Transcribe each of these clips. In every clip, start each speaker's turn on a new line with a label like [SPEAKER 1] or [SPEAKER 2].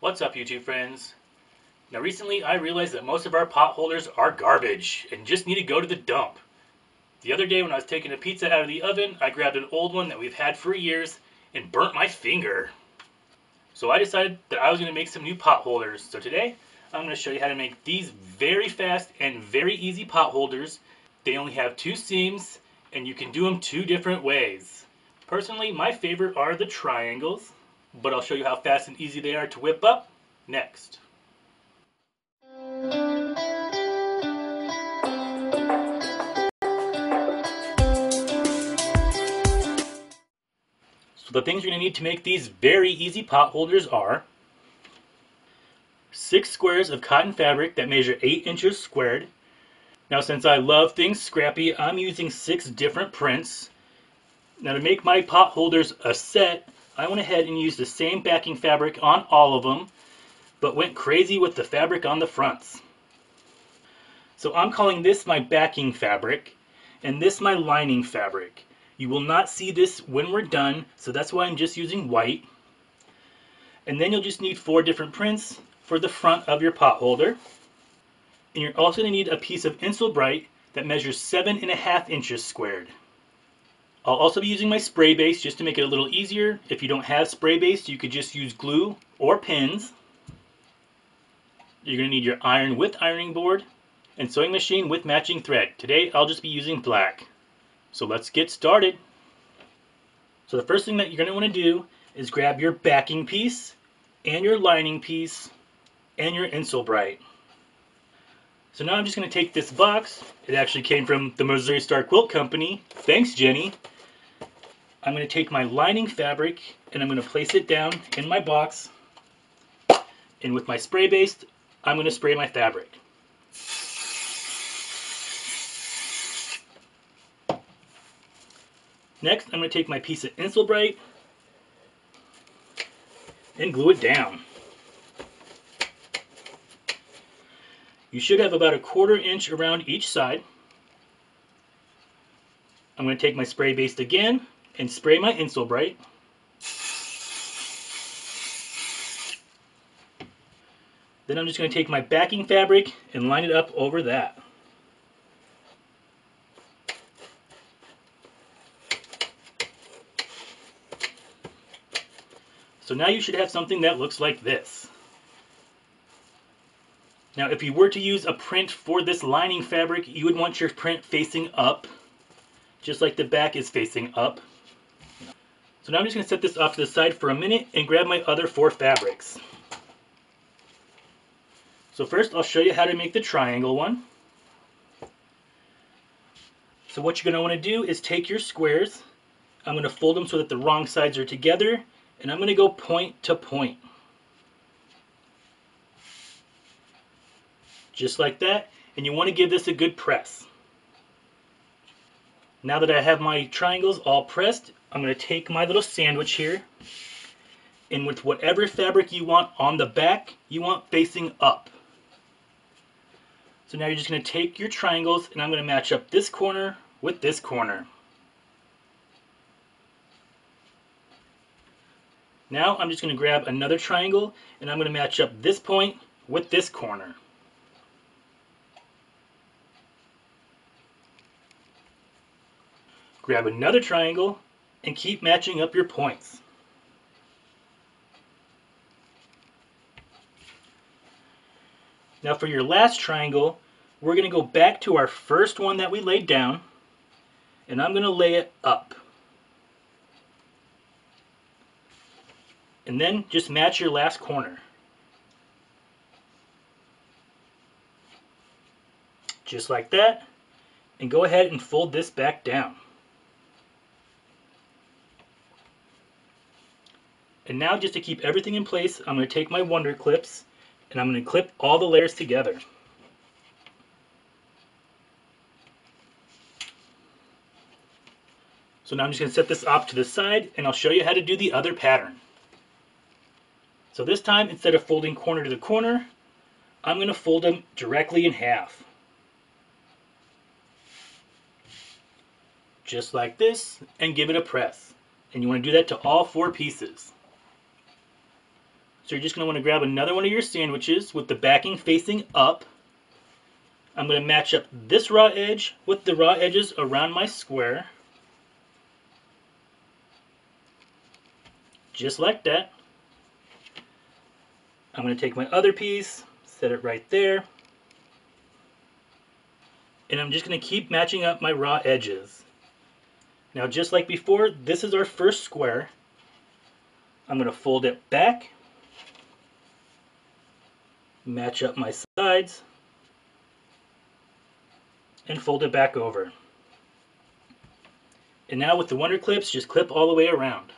[SPEAKER 1] What's up, YouTube friends? Now recently I realized that most of our pot holders are garbage and just need to go to the dump. The other day when I was taking a pizza out of the oven, I grabbed an old one that we've had for years and burnt my finger. So I decided that I was going to make some new pot holders. So today I'm going to show you how to make these very fast and very easy pot holders. They only have 2 seams and you can do them 2 different ways. Personally, my favorite are the triangles, but I'll show you how fast and easy they are to whip up next. So the things you're going to need to make these very easy pot holders are 6 squares of cotton fabric that measure 8 inches squared. Now since I love things scrappy, I'm using 6 different prints. Now to make my pot holders a set, I went ahead and used the same backing fabric on all of them, but went crazy with the fabric on the fronts. So I'm calling this my backing fabric, and this my lining fabric. You will not see this when we're done, so that's why I'm just using white. And then you'll just need 4 different prints for the front of your pot holder. And you're also going to need a piece of Insulbright that measures 7.5 inches squared. I'll also be using my spray base just to make it a little easier. If you don't have spray base, you could just use glue or pins. You're going to need your iron with ironing board and sewing machine with matching thread. Today I'll just be using black. So let's get started. So the first thing that you're going to want to do is grab your backing piece and your lining piece and your Insulbright. So now I'm just going to take this box. It actually came from the Missouri Star Quilt Company. Thanks, Jenny. I'm going to take my lining fabric and I'm going to place it down in my box. And with my spray base, I'm going to spray my fabric. Next, I'm going to take my piece of Insulbright and glue it down. You should have about a 1/4 inch around each side. I'm going to take my spray base again and spray my Insulbright. Then I'm just going to take my backing fabric and line it up over that. So now you should have something that looks like this. Now if you were to use a print for this lining fabric, you would want your print facing up, just like the back is facing up. So now I'm just going to set this off to the side for a minute and grab my other 4 fabrics. So first I'll show you how to make the triangle one. So what you're going to want to do is take your squares. I'm going to fold them so that the wrong sides are together, and I'm going to go point to point. Just like that, and you want to give this a good press. Now that I have my triangles all pressed, I'm going to take my little sandwich here, and with whatever fabric you want on the back, you want facing up. So now you're just going to take your triangles, and I'm going to match up this corner with this corner. Now I'm just going to grab another triangle, and I'm going to match up this point with this corner. Grab another triangle and keep matching up your points. Now for your last triangle, we're going to go back to our first one that we laid down, and I'm going to lay it up. And then just match your last corner. Just like that, and go ahead and fold this back down. And now just to keep everything in place, I'm going to take my Wonder Clips and I'm going to clip all the layers together. So now I'm just going to set this off to the side and I'll show you how to do the other pattern. So this time, instead of folding corner to corner, I'm going to fold them directly in half. Just like this, and give it a press. And you want to do that to all 4 pieces. So you're just going to want to grab another one of your sandwiches with the backing facing up. I'm going to match up this raw edge with the raw edges around my square. Just like that. I'm going to take my other piece, set it right there. And I'm just going to keep matching up my raw edges. Now just like before, this is our first square. I'm going to fold it back, match up my sides, and fold it back over. And now with the Wonder Clips, just clip all the way around.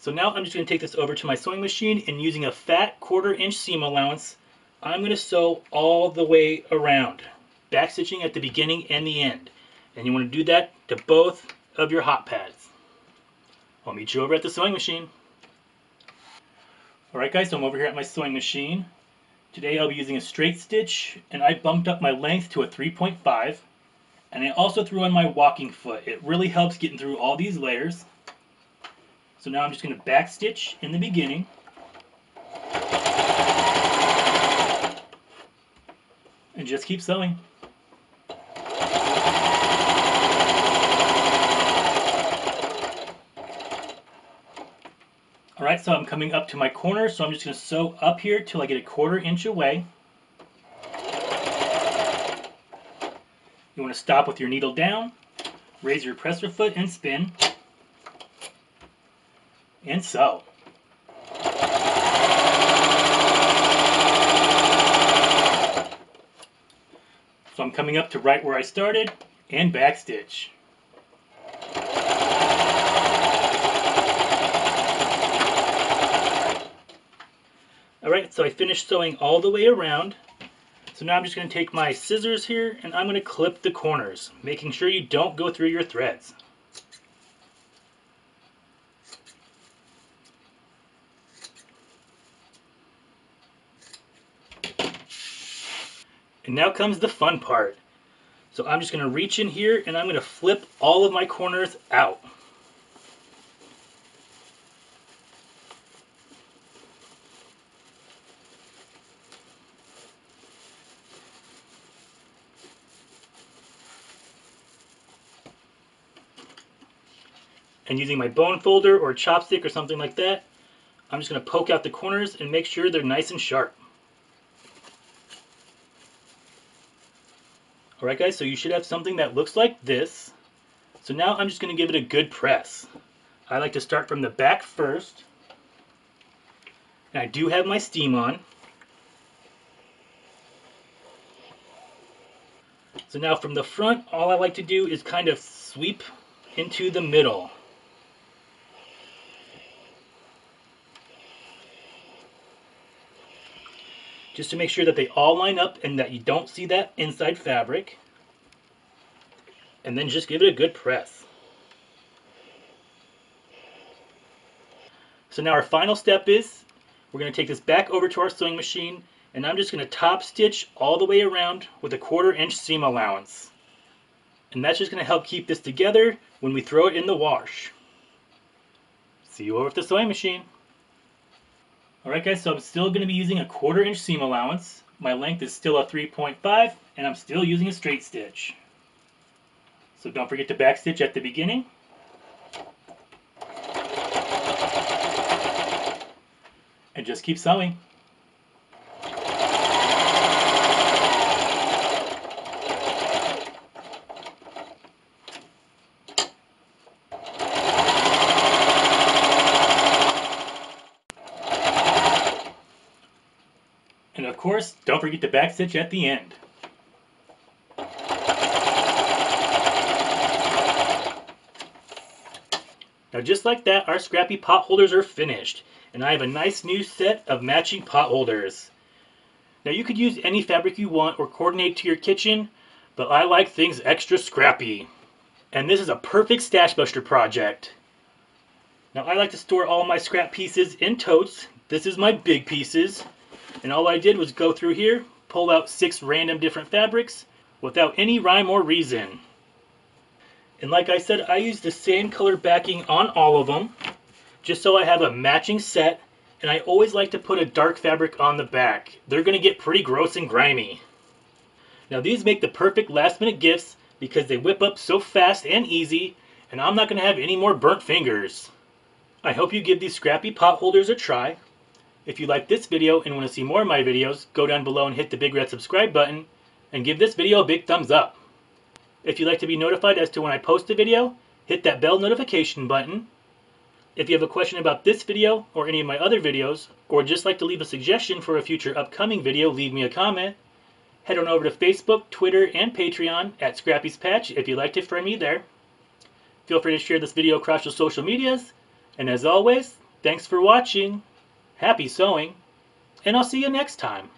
[SPEAKER 1] So now I'm just going to take this over to my sewing machine, and using a fat 1/4 inch seam allowance, I'm going to sew all the way around, back stitching at the beginning and the end. And you want to do that to both of your hot pads. I'll meet you over at the sewing machine. Alright guys, so I'm over here at my sewing machine. Today I'll be using a straight stitch, and I bumped up my length to a 3.5. And I also threw on my walking foot. It really helps getting through all these layers. So now I'm just going to back stitch in the beginning. And just keep sewing. Alright, so I'm coming up to my corner, so I'm just going to sew up here till I get a 1/4 inch away. You want to stop with your needle down, raise your presser foot and spin, and sew. So I'm coming up to right where I started and back stitch. Alright, so I finished sewing all the way around. So now I'm just going to take my scissors here and I'm going to clip the corners, making sure you don't go through your threads. And now comes the fun part. So I'm just going to reach in here and I'm going to flip all of my corners out. And using my bone folder or chopstick or something like that, I'm just going to poke out the corners and make sure they're nice and sharp. Alright guys, so you should have something that looks like this. So now I'm just going to give it a good press. I like to start from the back first. And I do have my steam on. So now from the front, all I like to do is kind of sweep into the middle. Just to make sure that they all line up and that you don't see that inside fabric. And then just give it a good press. So now our final step is, we're going to take this back over to our sewing machine, and I'm just going to top stitch all the way around with a 1/4 inch seam allowance. And that's just going to help keep this together when we throw it in the wash. See you over at the sewing machine. Alright guys, so I'm still going to be using a 1/4 inch seam allowance. My length is still a 3.5 and I'm still using a straight stitch. So don't forget to back stitch at the beginning. And just keep sewing. And of course, don't forget to back stitch at the end. Now just like that, our Scrappy pot holders are finished. And I have a nice new set of matching pot holders. Now you could use any fabric you want or coordinate to your kitchen, but I like things extra scrappy. And this is a perfect stash buster project. Now I like to store all my scrap pieces in totes. This is my big pieces. And all I did was go through here, pull out 6 random different fabrics without any rhyme or reason. And like I said, I used the same color backing on all of them. just so I have a matching set, and I always like to put a dark fabric on the back. They're going to get pretty gross and grimy. Now these make the perfect last minute gifts because they whip up so fast and easy, and I'm not going to have any more burnt fingers. I hope you give these Scrappy pot holders a try. If you like this video and want to see more of my videos, go down below and hit the big red subscribe button, and give this video a big thumbs up. If you'd like to be notified as to when I post a video, hit that bell notification button. If you have a question about this video or any of my other videos, or just like to leave a suggestion for a future upcoming video, leave me a comment. Head on over to Facebook, Twitter, and Patreon at Scrappy's Patch if you'd like to friend me there. Feel free to share this video across your social medias. And as always, thanks for watching, happy sewing, and I'll see you next time.